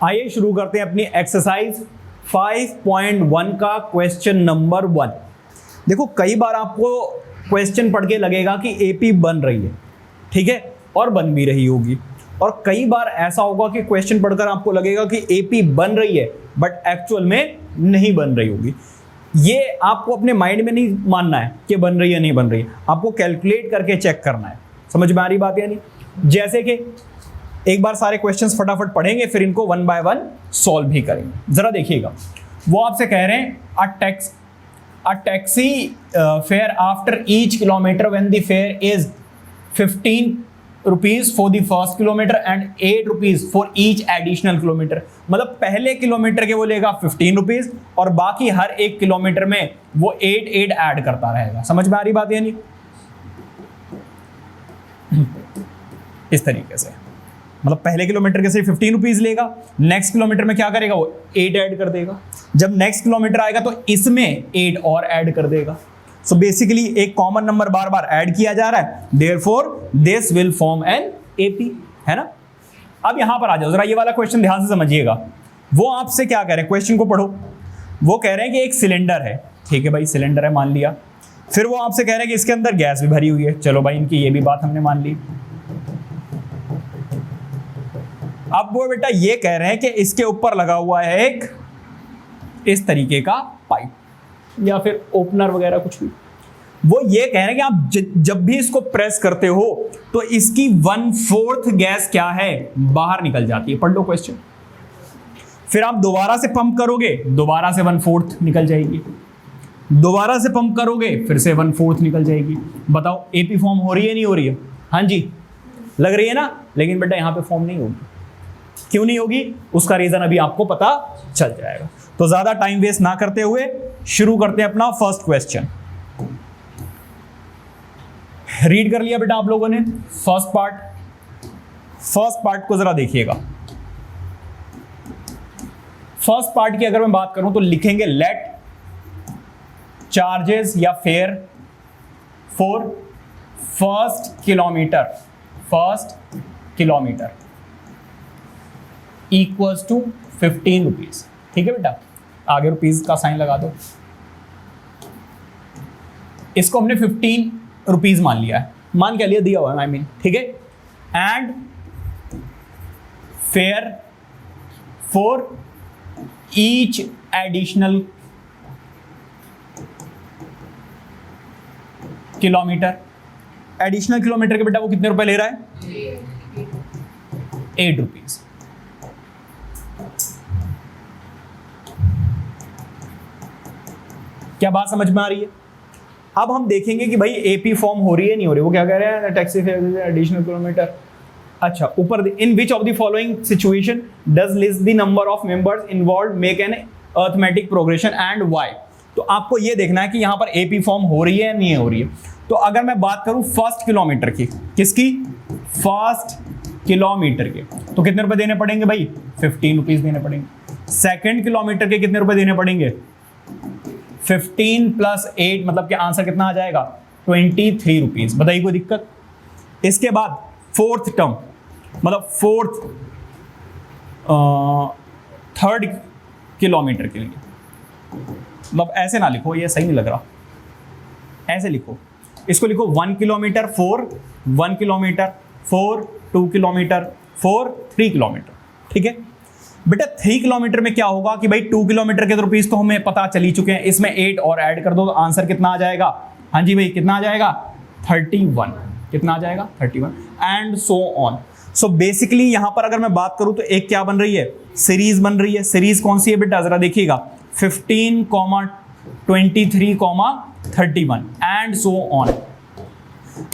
आइए शुरू करते हैं अपनी एक्सरसाइज 5.1 का क्वेश्चन नंबर 1। देखो कई बार आपको क्वेश्चन पढ़ के लगेगा कि एपी बन रही है, ठीक है, और बन भी रही होगी, और कई बार ऐसा होगा कि क्वेश्चन पढ़कर आपको लगेगा कि एपी बन रही है बट एक्चुअल में नहीं बन रही होगी। ये आपको अपने माइंड में नहीं मानना है कि बन रही है नहीं बन रही है, आपको कैलकुलेट करके चेक करना है। समझ में आ रही बात या नहीं? जैसे कि एक बार सारे क्वेश्चंस फटाफट पढ़ेंगे, फिर इनको वन बाय वन सॉल्व भी करेंगे। जरा देखिएगा, वो आपसे कह रहे हैं a taxi fare after each kilometre when the fair is 15 rupees for the first kilometre and 8 rupees for each additional kilometre. मतलब पहले किलोमीटर के वो लेगा 15 रुपीज और बाकी हर एक किलोमीटर में वो 8 ऐड करता रहेगा। समझ में आ रही बात या नहीं? इस तरीके से, मतलब पहले किलोमीटर के सिर्फ 15 रुपीज लेगा, नेक्स्ट किलोमीटर में क्या करेगा, वो 8 ऐड कर देगा। जब नेक्स्ट किलोमीटर आएगा तो इसमें 8 और ऐड कर देगा। सो बेसिकली एक कॉमन नंबर बार बार ऐड किया जा रहा है, therefore this will form an AP, है ना। अब यहां पर आ जाओ, जरा ये वाला क्वेश्चन ध्यान से समझिएगा। वो आपसे क्या कह रहे हैं, क्वेश्चन को पढ़ो। वो कह रहे हैं कि एक सिलेंडर है, ठीक है भाई, सिलेंडर है मान लिया। फिर वो आपसे कह रहे हैं कि इसके अंदर गैस भी भरी हुई है, चलो भाई इनकी ये भी बात हमने मान ली। अब वो बेटा ये कह रहे हैं कि इसके ऊपर लगा हुआ है एक इस तरीके का पाइप या फिर ओपनर वगैरह कुछ भी। वो ये कह रहे हैं कि आप जब भी इसको प्रेस करते हो तो इसकी 1/4 गैस क्या है, बाहर निकल जाती है। पढ़ लो क्वेश्चन। फिर आप दोबारा से पंप करोगे, दोबारा से 1/4 निकल जाएगी, दोबारा से पंप करोगे फिर से 1/4 निकल जाएगी। बताओ एपी फॉर्म हो रही है नहीं हो रही है? हाँ जी, लग रही है ना। लेकिन बेटा यहां पे फॉर्म नहीं होगी। क्यों नहीं होगी, उसका रीजन अभी आपको पता चल जाएगा। तो ज्यादा टाइम वेस्ट ना करते हुए शुरू करते हैं अपना फर्स्ट क्वेश्चन। रीड कर लिया बेटा आप लोगों ने फर्स्ट पार्ट को जरा देखिएगा। फर्स्ट पार्ट की अगर मैं बात करूं तो लिखेंगे लेट चार्जेस या fare for first kilometre equals to 15 rupees. ठीक है बेटा, आगे रुपीज का साइन लगा दो। इसको हमने 15 रुपीज मान लिया है, मान क्या लिया, दिया हुआ है आई मीन, ठीक है। And fair for each additional kilometre. Additional kilometre के बेटा वो कितने रुपए ले रहा है, 8 रुपीज। क्या बात समझ में आ रही है? अब हम देखेंगे कि भाई एपी फॉर्म हो रही है नहीं हो रही। वो क्या कह रहे हैं, टैक्सी फेयर एडिशनल किलोमीटर। अच्छा, ऊपर in which of the following situation does list the number of members involved make an arithmetic progression and why. तो आपको ये देखना है कि यहां पर एपी फॉर्म हो रही है नहीं हो रही है। तो अगर मैं बात करूं फर्स्ट किलोमीटर की, किसकी, फर्स्ट किलोमीटर के, तो कितने रुपए देने पड़ेंगे भाई, 15 रुपीज देने पड़ेंगे। सेकंड किलोमीटर के कितने रुपए देने पड़ेंगे, 15 + 8, मतलब कि आंसर कितना आ जाएगा, 23 रुपीज। बताइए कोई दिक्कत? इसके बाद फोर्थ टर्म, मतलब थर्ड किलोमीटर के लिए, मतलब ऐसे ना लिखो, ये सही नहीं लग रहा, ऐसे लिखो। इसको लिखो 1 किलोमीटर 4, 1 किलोमीटर 4, 2 किलोमीटर 4, 3 किलोमीटर। ठीक है बेटा, 3 किलोमीटर में क्या होगा कि भाई 2 किलोमीटर के रुपीज तो हमें पता चल ही चुके हैं, इसमें 8 और ऐड कर दो तो आंसर कितना आ जाएगा, हाँ जी भाई कितना आ जाएगा, 31। कितना आ जाएगा, 31 and so on. So basically यहां पर अगर मैं बात करूं तो एक क्या बन रही है, सीरीज बन रही है। सीरीज कौन सी है बेटा, जरा देखिएगा, 15, 23, 31 एंड सो ऑन।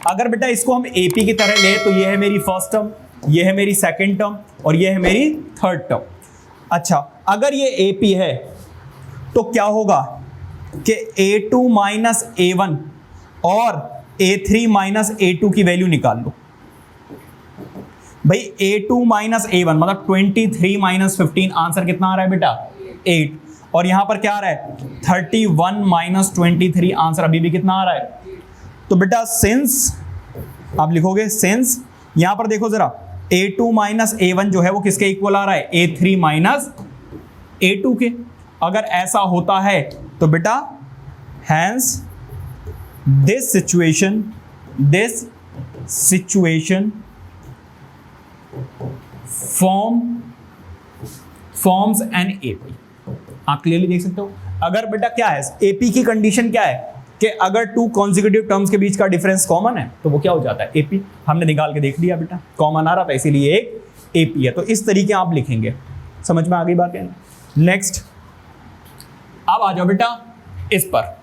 अगर बेटा इसको हम एपी की तरह ले तो ये है मेरी फर्स्ट टर्म, ये है मेरी सेकेंड टर्म और ये है मेरी थर्ड टर्म। अच्छा, अगर ये एपी है तो क्या होगा कि A2 - A1 और A3 - A2 की वैल्यू निकाल लो। भाई A2 - A1 मतलब 23 - 15, आंसर कितना आ रहा है बेटा, 8। और यहां पर क्या आ रहा है, 31 - 23, आंसर अभी भी कितना आ रहा है। तो बेटा सिंस आप लिखोगे, सिंस यहां पर देखो जरा, A2 माइनस A1 जो है वो किसके इक्वल आ रहा है, A3 माइनस A2 के। अगर ऐसा होता है तो बेटा hence this situation forms an AP. आप क्लियरली देख सकते हो। अगर बेटा क्या है, एपी की कंडीशन क्या है कि अगर टू कॉन्जिक्यूटिव टर्म्स के बीच का डिफरेंस कॉमन है तो वो क्या हो जाता है, एपी। हमने निकाल के देख लिया बेटा, कॉमन आ रहा था इसीलिए एक एपी है। तो इस तरीके आप लिखेंगे। समझ में आ गई बात है। नेक्स्ट अब आ जाओ बेटा इस पर,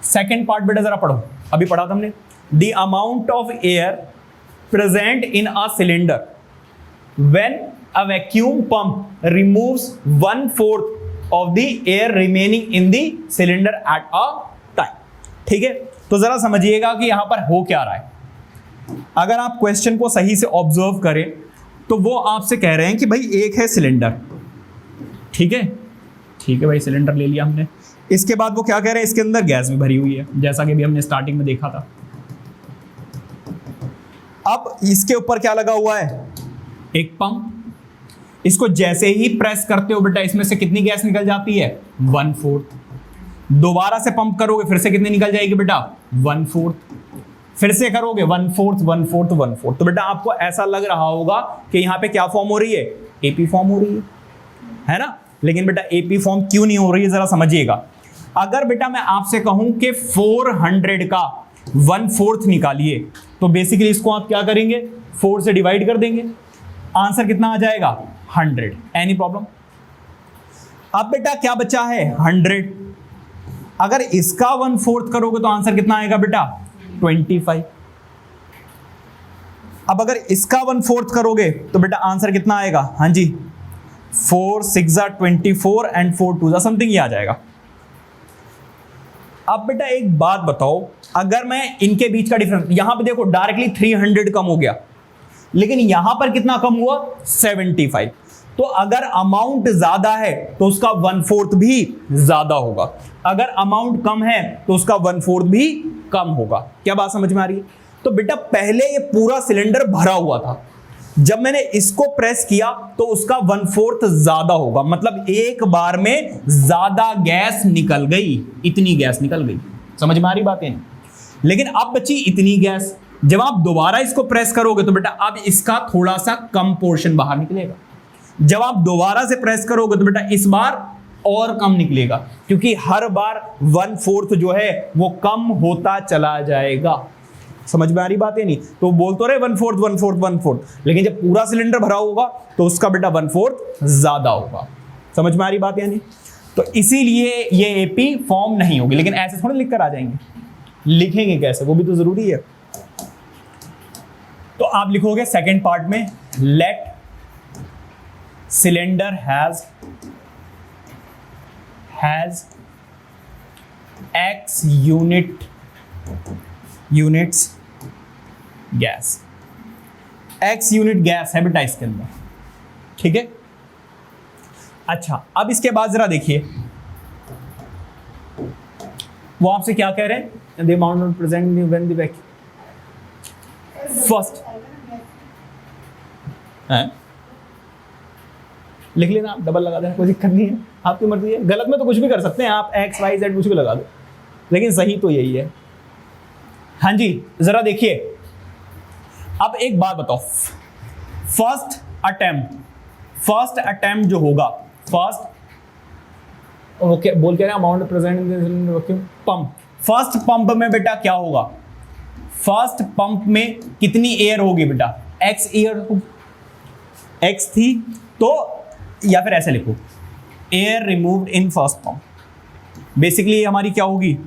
सेकेंड पार्ट बेटा जरा पढ़ो। अभी पढ़ा था हमने, the amount of air present in a cylinder when a vacuum pump removes 1/4 of the air remaining in the cylinder at a time। ठीक है, तो जरा समझिएगा कि यहां पर हो क्या रहा है। अगर आप क्वेश्चन को सही से ऑब्जर्व करें तो वो आपसे कह रहे हैं कि भाई एक है सिलेंडर, ठीक है भाई, सिलेंडर ले लिया हमने। इसके बाद वो क्या कह रहे हैं, इसके अंदर गैस भी भरी हुई है, जैसा कि अभी हमने स्टार्टिंग में देखा था। अब इसके ऊपर क्या लगा हुआ है, एक पंप। इसको जैसे ही प्रेस करते हो बेटा इसमें से कितनी गैस निकल जाती है, 1/4। दोबारा से पंप करोगे फिर से कितनी निकल जाएगी बेटा, 1/4। फिर से करोगे 1/4। तो बेटा आपको ऐसा लग रहा होगा कि यहां पे क्या फॉर्म हो रही है, एपी फॉर्म हो रही है ना। लेकिन बेटा एपी फॉर्म क्यों नहीं हो रही है जरा समझिएगा। अगर बेटा मैं आपसे कहूं कि 400 का 1/4 निकालिए तो बेसिकली इसको आप क्या करेंगे, 4 से डिवाइड कर देंगे, आंसर कितना आ जाएगा, 100। Any problem. अब बेटा क्या बचा है, 100। अगर इसका 1/4 करोगे तो आंसर कितना आएगा बेटा, 25। अब अगर इसका 1/4 करोगे तो बेटा आंसर कितना आएगा, हाँ जी 4 6 24 एंड 4 2 समथिंग ही आ जाएगा। अब बेटा एक बात बताओ, अगर मैं इनके बीच का डिफरेंस, यहां पे देखो डायरेक्टली 300 कम हो गया, लेकिन यहां पर कितना कम हुआ, 75। तो अगर अमाउंट ज्यादा है तो उसका 1/4 भी ज्यादा होगा, अगर अमाउंट कम है तो उसका 1/4 भी कम होगा। क्या बात समझ में आ रही है। तो बेटा पहले ये पूरा सिलेंडर भरा हुआ था, जब मैंने इसको प्रेस किया तो उसका 1/4 ज्यादा होगा, मतलब एक बार में ज्यादा गैस निकल गई, इतनी गैस निकल गई। समझ में आ रही बातें। लेकिन अब बची इतनी गैस, जब आप दोबारा इसको प्रेस करोगे तो बेटा अब इसका थोड़ा सा कम पोर्शन बाहर निकलेगा, जब आप दोबारा से प्रेस करोगे तो बेटा इस बार और कम निकलेगा, क्योंकि हर बार 1/4 जो है वो कम होता चला जाएगा। समझ में आ रही बात है नहीं। तो बोल तो रहे 1/4, लेकिन जब पूरा सिलेंडर भरा होगा तो उसका बेटा 1/4 ज्यादा होगा। समझ में आ रही बात है नहीं। तो इसीलिए ये एपी फॉर्म नहीं होगी। लेकिन ऐसे थोड़े लिख कर आ जाएंगे, लिखेंगे कैसे वो भी तो जरूरी है। तो आप लिखोगे सेकेंड पार्ट में, let cylinder has x units gas. x unit gas है बेटा इसके अंदर, ठीक है। अच्छा अब इसके बाद जरा देखिए वो आपसे क्या कह रहे हैं, the amount present when the vacuum first है, लिख लेना आप, डबल लगा देना, कोई दिक्कत नहीं है, आपकी मर्जी है। गलत में तो कुछ भी कर सकते हैं आप, एक्स वाई जेड कुछ भी लगा दो, लेकिन सही तो यही है। हाँ जी जरा देखिए, अब एक बात बताओ, फर्स्ट अटेम्प्ट जो होगा, फर्स्ट ओके बोल के रहे amount present in vacuum pump, first pump में बेटा क्या होगा, फर्स्ट पंप में कितनी एयर होगी बेटा, एक्स एयर होगी, एक्स थी तो, या फिर ऐसे लिखो air removed in first pump, basically हमारी क्या होगी,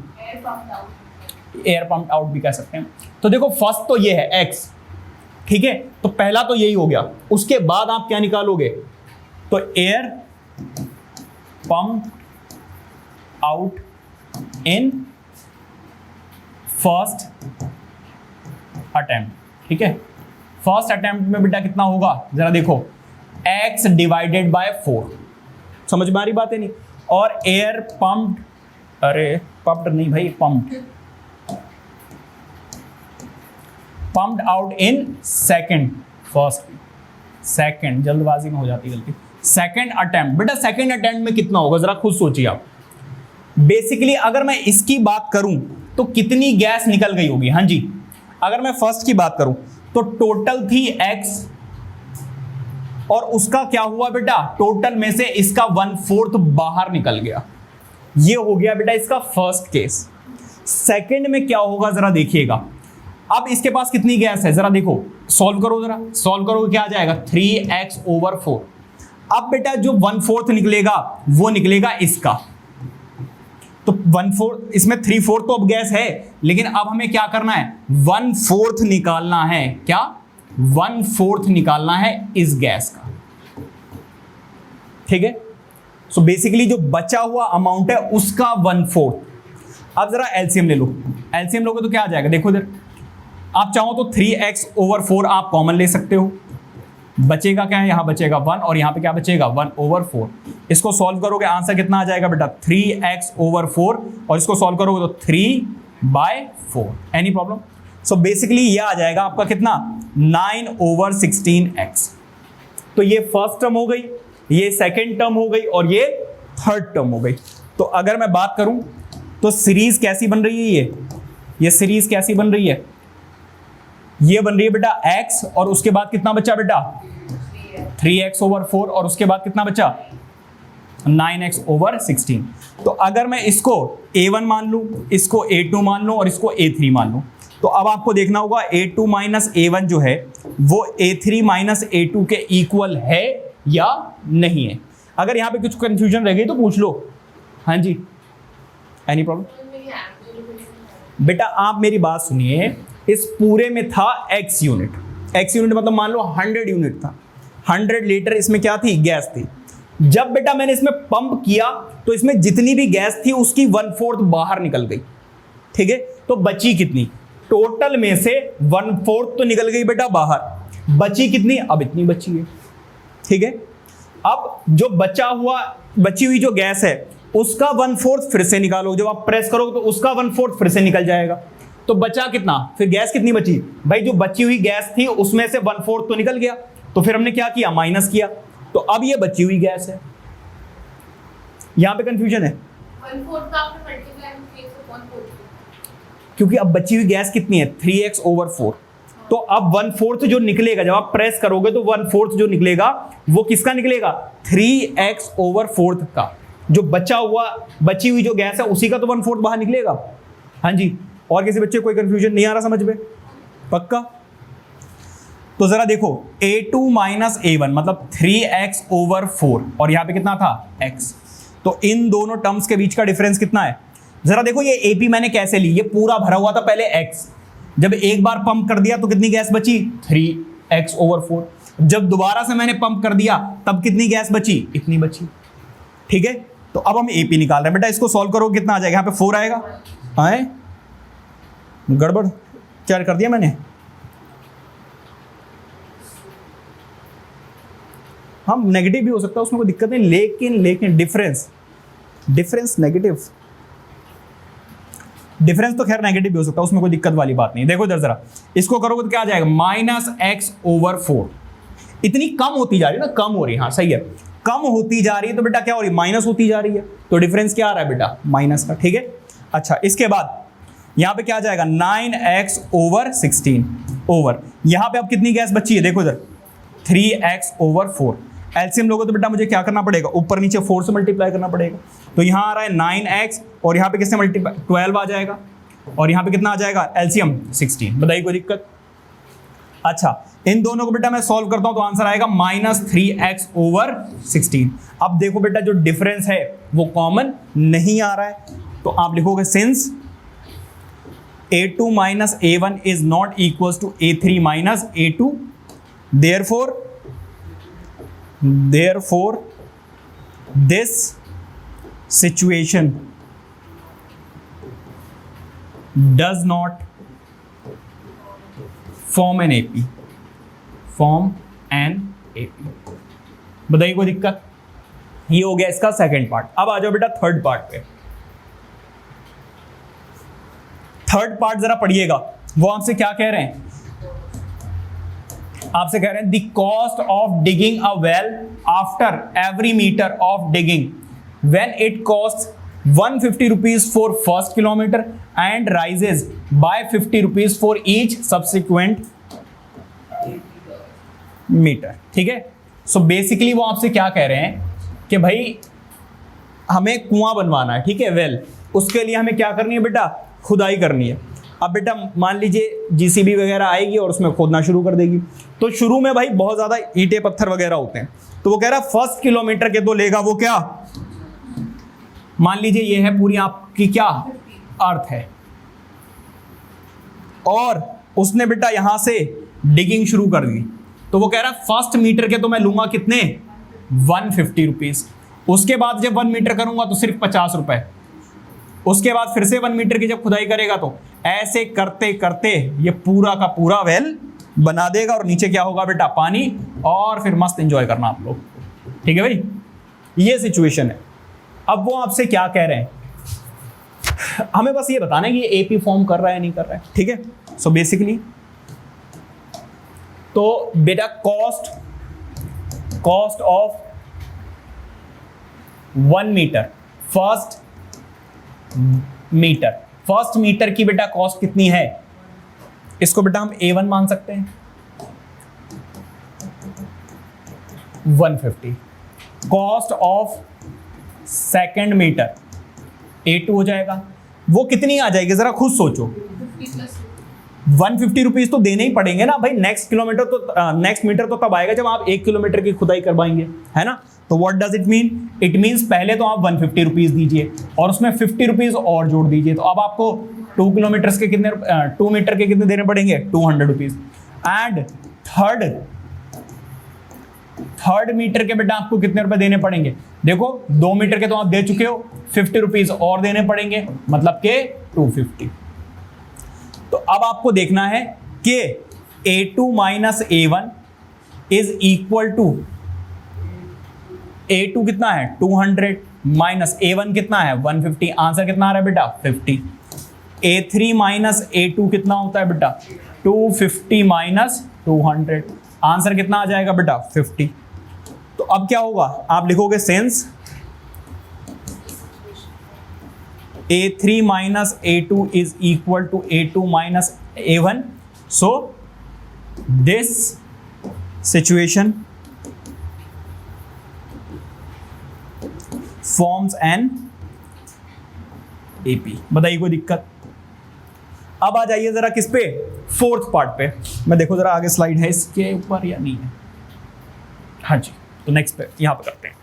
एयर पंप आउट भी कह सकते हैं। तो देखो फर्स्ट तो ये है एक्स, ठीक है, तो पहला तो यही हो गया। उसके बाद आप क्या निकालोगे, तो air pump out in first attempt, ठीक है। फर्स्ट अटेम्प्ट में बेटा कितना होगा जरा देखो, x डिवाइडेड बाय 4, समझ में आ रही बात है नहीं। और एयर पंप्ड, अरे पंप्ड नहीं भाई, pumped, pumped out in second, first second, जल्दबाजी में हो जाती गलती, सेकंड अटेम्प्ट। बेटा सेकंड अटेम्प्ट में कितना होगा जरा खुद सोचिए आप। बेसिकली अगर मैं इसकी बात करूं तो कितनी गैस निकल गई होगी? हाँ जी, अगर मैं फर्स्ट की बात करूं तो टोटल थी x और उसका क्या हुआ बेटा, टोटल में से इसका 1/4 बाहर निकल गया। ये हो गया बेटा इसका फर्स्ट केस। सेकंड में क्या होगा जरा देखिएगा। अब इसके पास कितनी गैस है जरा देखो, सॉल्व करो, जरा सॉल्व करो, क्या आ जाएगा 3x/4। अब बेटा जो 1/4 निकलेगा वो निकलेगा इसका, तो 1/4 इसमें 3/4 तो अब गैस है, लेकिन अब हमें क्या करना है, 1/4 निकालना है। क्या 1/4 निकालना है इस गैस का, ठीक है। सो बेसिकली जो बचा हुआ अमाउंट है उसका 1/4। अब जरा एलसीएम ले लो, एलसीएम लोगे तो क्या आ जाएगा देखो इधर, आप चाहो तो 3x/4 आप कॉमन ले सकते हो, बचेगा क्या है, यहां बचेगा 1 और यहां पे क्या बचेगा 1/4। इसको सॉल्व करोगे आंसर कितना आ जाएगा बेटा 3x/4 और इसको सॉल्व करोगे तो 3/4। Any problem? सो बेसिकली ये आ जाएगा आपका कितना 9/16x। तो ये फर्स्ट टर्म हो गई, ये सेकेंड टर्म हो गई और ये थर्ड टर्म हो गई। तो अगर मैं बात करूं तो सीरीज कैसी बन रही है, ये सीरीज कैसी बन रही है, ये बन रही है बेटा x और उसके बाद कितना बचा बेटा 3x/4 और उसके बाद कितना बचा 9x/16। तो अगर मैं इसको a1 मान लूं, इसको a2 मान लूं और इसको a3 मान लूं, तो अब आपको देखना होगा a2 माइनस a1 जो है वो a3 माइनस a2 के इक्वल है या नहीं है। अगर यहां पे कुछ कंफ्यूजन रह गई तो पूछ लो। हाँ जी, एनी प्रॉब्लम? बेटा आप मेरी बात सुनिए, इस पूरे में था x यूनिट, x यूनिट मतलब मान लो 100 यूनिट था, 100 लीटर इसमें क्या थी, गैस थी। जब बेटा मैंने इसमें पंप किया तो इसमें जितनी भी गैस थी उसकी 1/4 बाहर निकल गई, ठीक है। तो बची कितनी, टोटल में से 1/4 तो निकल गई बेटा बाहर, बची कितनी, अब इतनी बची है, ठीक है। अब जो बची हुई जो गैस है उसका 1/4 फिर से निकालो, जब आप प्रेस करोगे तो उसका 1/4 फिर से निकल जाएगा। तो बचा कितना, फिर गैस कितनी बची भाई, जो बची हुई गैस थी उसमें से 1/4 तो निकल गया, तो फिर हमने क्या किया, माइनस किया। तो अब ये बची हुई गैस है, यहां पे कंफ्यूजन है 1/4 का आपने मल्टीप्लाई किया तो 1/4, क्योंकि अब बची हुई गैस कितनी है 3x/4। तो अब 1/4 जो निकलेगा, जब आप प्रेस करोगे तो 1/4 जो निकलेगा वो किसका निकलेगा, 3x/4 का। जो बची हुई जो गैस है उसी का तो 1/4 बाहर निकलेगा। हाँ जी, और किसी बच्चे कोई कंफ्यूजन नहीं आ रहा समझ में, पक्का? तो जरा देखो a2 माइनस a1 मतलब 3x/4 और यहां पे कितना था x, तो इन दोनों टर्म्स के बीच का डिफरेंस कितना है जरा देखो। ये AP मैंने कैसे ली, ये पूरा भरा हुआ था पहले x, जब एक बार पंप कर दिया तो कितनी गैस बची 3x/4, जब दोबारा से मैंने पंप कर दिया तब कितनी गैस बची, इतनी बची, ठीक है। तो अब हम AP निकाल रहे हैं बेटा, इसको सॉल्व करो कितना आ जाएगा, यहाँ पे 4 आएगा। आए गड़बड़ क्या कर दिया मैंने, हम नेगेटिव भी हो सकता है उसमें कोई दिक्कत नहीं, लेकिन डिफरेंस नेगेटिव, डिफरेंस तो खैर नेगेटिव भी हो सकता है, उसमें कोई दिक्कत वाली बात नहीं। देखो इधर जरा, इसको करोगे तो क्या आ जाएगा -x/4। इतनी कम होती जा रही है ना, कम हो रही है, हाँ सही है, कम होती जा रही है, तो बेटा क्या हो रही है, माइनस होती जा रही है, तो डिफरेंस क्या आ रहा है बेटा, माइनस का, ठीक है। अच्छा, इसके बाद यहां पे क्या आ जाएगा 9x/16 ओवर, यहां पे अब कितनी गैस बची है देखो इधर 3x/4। एलसीएम लोगों तो बेटा मुझे क्या करना पड़ेगा, ऊपर नीचे 4 से मल्टीप्लाई करना पड़ेगा। तो यहां आ रहा है 9x और यहां पे किससे मल्टीप्लाई 12 आ जाएगा और यहां पे कितना आ जाएगा एलसीएम 16। बताइए कोई दिक्कत? अच्छा, इन दोनों को बेटा मैं सॉल्व करता हूं तो आंसर आएगा -3x/16। अब देखो बेटा जो डिफरेंस है वो कॉमन नहीं आ रहा है, तो आप लिखोगे since a2 minus a1 is not equals to a3 minus a2, therefore this situation does not form an AP, बताइए कोई दिक्कत? ये हो गया इसका सेकंड पार्ट। अब आ जाओ बेटा थर्ड पार्ट पे। थर्ड पार्ट जरा पढ़िएगा, वो आपसे क्या कह रहे हैं, आपसे कह रहे हैं the cost of digging a well after every metre of digging when it cost 150 rupees for first kilometre and raises by 50 rupees for each subsequent metre. ठीक है, सो बेसिकली वो आपसे क्या कह रहे हैं कि भाई हमें कुआं बनवाना है, ठीक है, वेल, उसके लिए हमें क्या करनी है बेटा, खुदाई करनी है। अब बेटा मान लीजिए जीसीबी वगैरह आएगी और उसमें खोदना शुरू कर देगी, तो शुरू में भाई बहुत ज़्यादा ईंटें पत्थर वगैरह होते हैं, तो वो कह रहा है फर्स्ट किलोमीटर के तो लेगा वो क्या, मान लीजिए ये है पूरी आपकी क्या अर्थ है, और उसने बेटा यहां से डिगिंग शुरू कर दी, तो वो कह रहा है फर्स्ट मीटर के तो मैं लूंगा कितने, 150 रुपीज। उसके बाद जब 1 मीटर करूंगा तो सिर्फ 50 रुपए। उसके बाद फिर से 1 मीटर की जब खुदाई करेगा तो ऐसे करते करते ये पूरा का पूरा वेल बना देगा, और नीचे क्या होगा बेटा, पानी, और फिर मस्त एंजॉय करना आप लोग। ठीक है भाई, ये सिचुएशन है। अब वो आपसे क्या कह रहे हैं, हमें बस ये बताना है कि ये एपी फॉर्म कर रहा है नहीं कर रहा है। ठीक है, सो बेसिकली तो बेटा cost of 1 metre, first metre की बेटा कॉस्ट कितनी है, इसको बेटा हम A1 मान सकते हैं, 150। Cost of second metre A2 हो जाएगा, वो कितनी आ जाएगी जरा खुद सोचो, 150 रुपीज तो देने ही पड़ेंगे ना भाई। नेक्स्ट मीटर तो तब आएगा जब आप 1 किलोमीटर की खुदाई करवाएंगे, है ना। तो what does it mean, it means पहले तो आप 150 रुपीज दीजिए और उसमें 50 रुपीज और जोड़ दीजिए, तो अब आपको 2 मीटर के कितने देने पड़ेंगे, 200 रुपीज। एंड थर्ड मीटर के बेटा आपको कितने रुपए देने पड़ेंगे, देखो 2 मीटर के तो आप दे चुके हो, 50 रुपीज और देने पड़ेंगे, मतलब के 250। तो अब आपको देखना है कि A2 minus A1 is equal to, A2 कितना है 200 माइनस A1 कितना है 150, आंसर कितना आ रहा है बेटा 50। A3 माइनस A2 कितना होता है बेटा 250 माइनस 200, आंसर कितना आ जाएगा बेटा 50। तो अब क्या होगा, आप लिखोगे since A3 minus A2 is equal to A2 minus A1, so this situation forms an AP. बताइए कोई दिक्कत। अब आ जाइए जरा किस पे, फोर्थ पार्ट पे। मैं देखो जरा आगे स्लाइड है इसके ऊपर या नहीं है, हाँ जी, तो नेक्स्ट पे यहां पे करते हैं।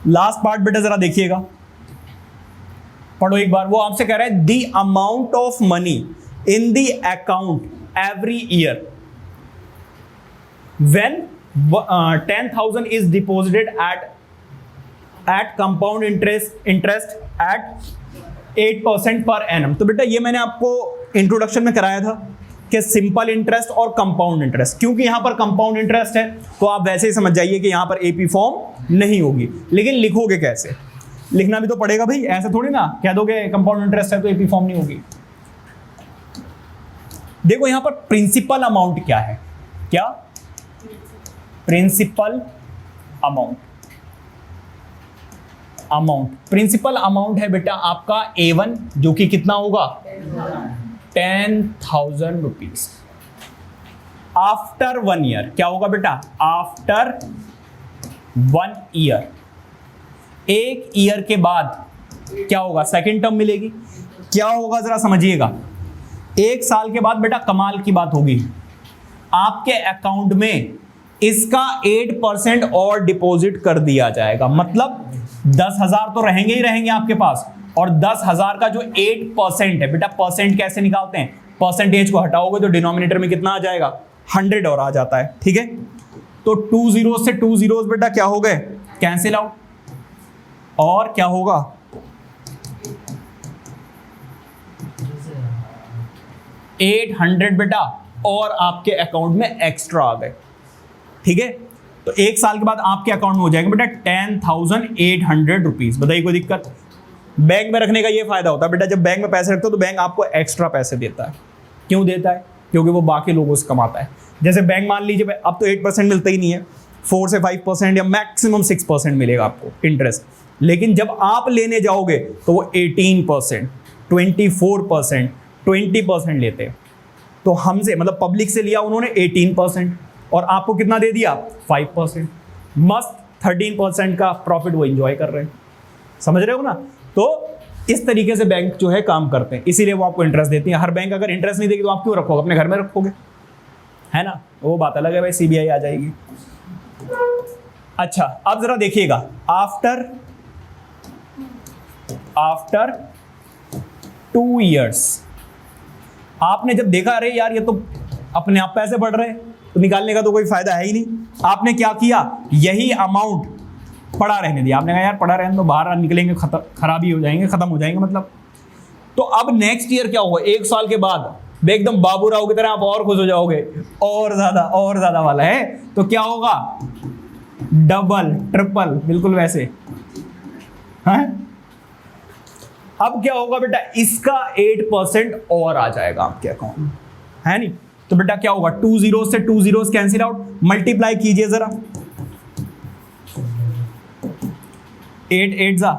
लास्ट पार्ट बेटा जरा देखिएगा, पढ़ो एक बार। वो आपसे कह रहा है the amount of money in the account every year when 10,000 is deposited at compound interest at 8% per annum। तो बेटा ये मैंने आपको इंट्रोडक्शन में कराया था कि सिंपल इंटरेस्ट और कंपाउंड इंटरेस्ट, क्योंकि यहां पर कंपाउंड इंटरेस्ट है तो आप वैसे ही समझ जाइए कि यहां पर एपी फॉर्म नहीं होगी। लेकिन लिखोगे कैसे, लिखना भी तो पड़ेगा भाई, ऐसे थोड़ी ना कह दोगे कंपाउंड इंटरेस्ट है तो एपी फॉर्म नहीं होगी। देखो यहां पर प्रिंसिपल अमाउंट क्या है, क्या प्रिंसिपल अमाउंट प्रिंसिपल अमाउंट है बेटा आपका A1, जो कि कितना होगा 10,000 रुपीज। आफ्टर 1 ईयर क्या होगा बेटा, आफ्टर 1 ईयर, 1 ईयर के बाद क्या होगा, सेकेंड टर्म मिलेगी। क्या होगा जरा समझिएगा, 1 साल के बाद बेटा कमाल की बात होगी, आपके अकाउंट में इसका 8% और डिपॉजिट कर दिया जाएगा। मतलब 10,000 तो रहेंगे ही रहेंगे आपके पास, और 10,000 का जो 8% है बेटा, परसेंट कैसे निकालते हैं, परसेंटेज को हटाओगे तो डिनोमिनेटर में कितना आ जाएगा 100 और आ जाता है। ठीक है, तो 2 zeros से 2 zeros बेटा क्या हो गए, कैंसिल आउट, और क्या होगा 800 बेटा और आपके अकाउंट में एक्स्ट्रा आ गए। ठीक है, तो 1 साल के बाद आपके अकाउंट में हो जाएगा बेटा 10,800 रुपीज। बताइए कोई दिक्कत। बैंक में रखने का ये फायदा होता है बेटा, जब बैंक में पैसे रखते हो तो बैंक आपको एक्स्ट्रा पैसे देता है। क्यों देता है, क्योंकि वो बाकी लोगों से कमाता है। जैसे बैंक मान लीजिए अब तो 8% मिलता ही नहीं है, 4 से 5% या मैक्सिमम 6% मिलेगा आपको इंटरेस्ट, लेकिन जब आप लेने जाओगे तो वो 18%, 24%, 20% लेते हैं। तो हमसे मतलब पब्लिक से लिया उन्होंने 18% और आपको कितना दे दिया 5%, मस्त 13% का प्रॉफिट वो एंजॉय कर रहे हैं। समझ रहे हो ना? तो इस तरीके से बैंक जो है काम करते हैं, इसीलिए वो आपको इंटरेस्ट देती है। हर बैंक अगर इंटरेस्ट नहीं देगी तो आप क्यों रखोगे, अपने घर में रखोगे, है ना? वो बात अलग है भाई, CBI आ जाएगी। अच्छा, अब जरा देखिएगा, आफ्टर 2 years आपने जब देखा अरे यार ये तो अपने आप पैसे बढ़ रहे हैं, तो निकालने का तो कोई फायदा है ही नहीं, आपने क्या किया, यही अमाउंट पड़ा रहने दिया। आपने कहा यार पड़ा रहने तो बाहर निकलेंगे खराबी हो जाएंगे, खत्म हो जाएंगे मतलब। तो अब नेक्स्ट ईयर क्या होगा, 1 साल के बाद एकदम बाबू राव की तरह आप और खुश हो जाओगे, और ज्यादा वाला है, तो क्या होगा, डबल ट्रिपल, बिल्कुल वैसे है। अब क्या होगा बेटा, इसका 8% और आ जाएगा आपके अकाउंट में, है नहीं? तो बेटा क्या होगा, 2 zeros से 2 zeros कैंसिल आउट, मल्टीप्लाई कीजिए जरा, 8 8 जा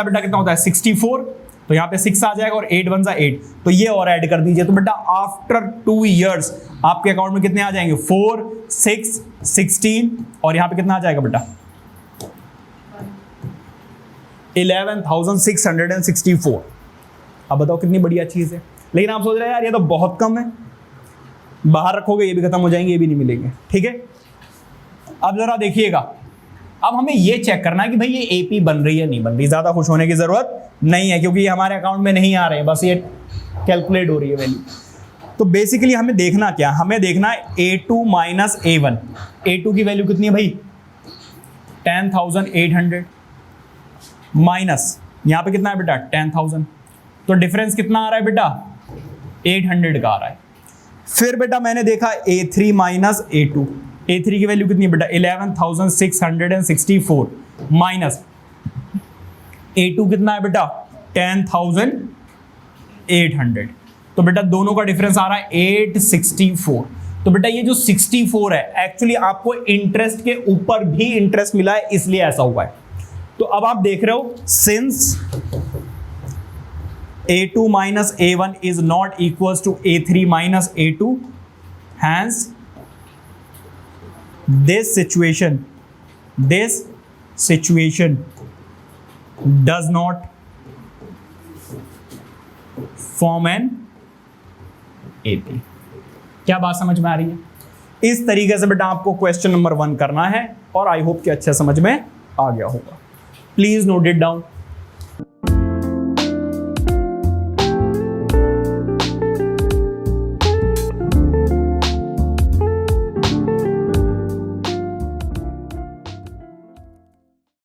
बेटा कितना होता है 64, तो यहाँ पे 6 आ जाएगा और 8 1 जा 8, तो ये और ऐड कर दीजिए। तो बेटा आफ्टर 2 years आपके अकाउंट में कितने आ जाएंगे, 4 6 16 और यहाँ पे कितना आ जाएगा बेटा 11,664। अब बताओ कितनी बढ़िया चीज है। लेकिन आप सोच रहे हैं यार ये तो बहुत कम है, बाहर रखोगे ये भी खत्म हो जाएंगे, ये भी नहीं मिलेंगे, ठीक है। अब जरा देखिएगा, अब हमें ये चेक करना है कि भाई ये एपी बन रही है नहीं बन रही। ज्यादा खुश होने की जरूरत नहीं है क्योंकि ये हमारे अकाउंट में नहीं आ रहे हैं, बस ये कैलकुलेट हो रही है वैल्यू। तो बेसिकली हमें देखना क्या, हमें देखना है A2 माइनस A1। A2 की वैल्यू कितनी है भाई 10,800 माइनस यहां पे कितना है बेटा 10,000, तो डिफरेंस कितना आ रहा है बेटा 800 का आ रहा है। फिर बेटा मैंने देखा A3 माइनस A2, A3 की वैल्यू कितनी है बेटा 11,664 माइनस A2 कितना है बेटा 10,800, तो बेटा दोनों का डिफरेंस आ रहा है 864। तो बेटा ये जो 64 है एक्चुअली आपको इंटरेस्ट के ऊपर भी इंटरेस्ट मिला है, इसलिए ऐसा हुआ है। तो अब आप देख रहे हो since A2 minus A1 is not equals to A3 minus A2, hence this situation does not form an AP। क्या बात समझ में आ रही है? इस तरीके से बेटा आपको क्वेश्चन नंबर 1 करना है और आई होप कि अच्छा समझ में आ गया होगा। Please note it down.